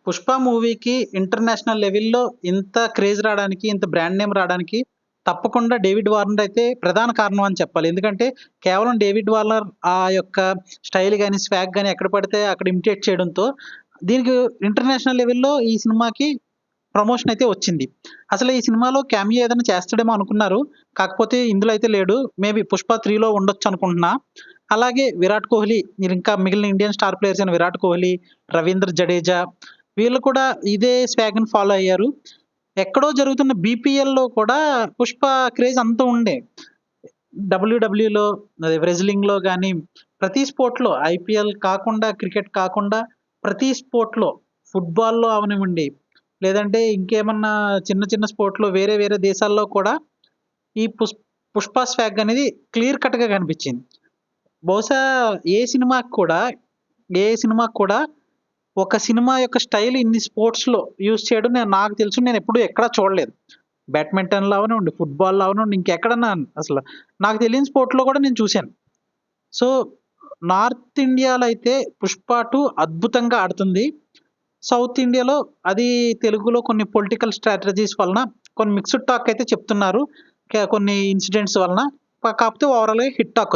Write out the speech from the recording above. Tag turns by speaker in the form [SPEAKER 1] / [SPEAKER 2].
[SPEAKER 1] 'పుష్ప' మూవీకి ఇంటర్నేషనల్ లెవెల్‌లో ఇంత క్రేజ్ రాడానికి, ఇంత బ్రాండ్ నేమ్ రాడానికి తప్పకుండా డేవిడ్ వార్నర్ అయితే ప్రధాన కారణం అని చెప్పాలి. ఎందుకంటే కేవలం డేవిడ్ వార్నర్ ఆ యొక్క స్టైల్ గాని, స్వాగ్ గాని ఎక్కడ పడితే అక్కడ ఇమిటేట్ చేయడంతో దీనికి ఇంటర్నేషనల్ లెవెల్‌లో ఈ సినిమాకి ప్రమోషన్ అయితే వచ్చింది. అసలు ఈ సినిమాలో క్యామియో ఏదైనా చేస్తాడేమో అనుకున్నారు. కాకపోతే ఇందులో అయితే లేడు. మేబీ 'పుష్ప 3లో ఉండొచ్చు అనుకుంటున్నా. అలాగే విరాట్ కోహ్లీ ఇంకా మిగిలిన ఇండియన్ స్టార్ ప్లేయర్స్ అయిన విరాట్ కోహ్లీ, రవీంద్ర జడేజా వీళ్ళు కూడా ఇదే స్వాగ్‌ని ఫాలో అయ్యారు. ఎక్కడో జరుగుతున్న బీపీఎల్‌లో కూడా 'పుష్ప' క్రేజ్ అంత ఉండే. డబ్ల్యూడబ్ల్యూలో అదే రెజ్లింగ్‌లో గాని, ప్రతి స్పోర్ట్‌లో ఐపీఎల్ కాకుండా, క్రికెట్ కాకుండా ప్రతి స్పోర్ట్‌లో ఫుట్బాల్‌లో అవనివ్వండి, లేదంటే ఇంకేమన్నా చిన్న చిన్న స్పోర్ట్‌లో వేరే వేరే దేశాల్లో కూడా ఈ 'పుష్ప' స్వాగ్ అనేది క్లియర్ కట్‌గా కనిపించింది. బహుశా ఏ సినిమాకి కూడా, ఏ సినిమాకి కూడా ఒక సినిమా యొక్క స్టైల్ ఇన్ని స్పోర్ట్స్‌లో యూజ్ చేయడం నాకు తెలుసు నేనెప్పుడు ఎక్కడా చూడలేదు. బ్యాడ్మింటన్‌లో అవనివ్వండి, ఫుట్బాల్‌లో అవనివ్వండి, ఇంకెక్కడన్నా అసలు నాకు తెలియని స్పోర్ట్‌లో కూడా నేను చూశాను. సో, నార్త్ ఇండియాలో అయితే 'పుష్ప 2' అద్భుతంగా ఆడుతుంది. సౌత్ ఇండియాలో అది తెలుగులో కొన్ని పొలిటికల్ స్ట్రాటజీస్ వలన కొన్ని మిక్స్డ్ టాక్ అయితే చెప్తున్నారు. కొన్ని ఇన్సిడెంట్స్ వలన. కాకపోతే ఓవరాల్‌గా హిట్ టాక్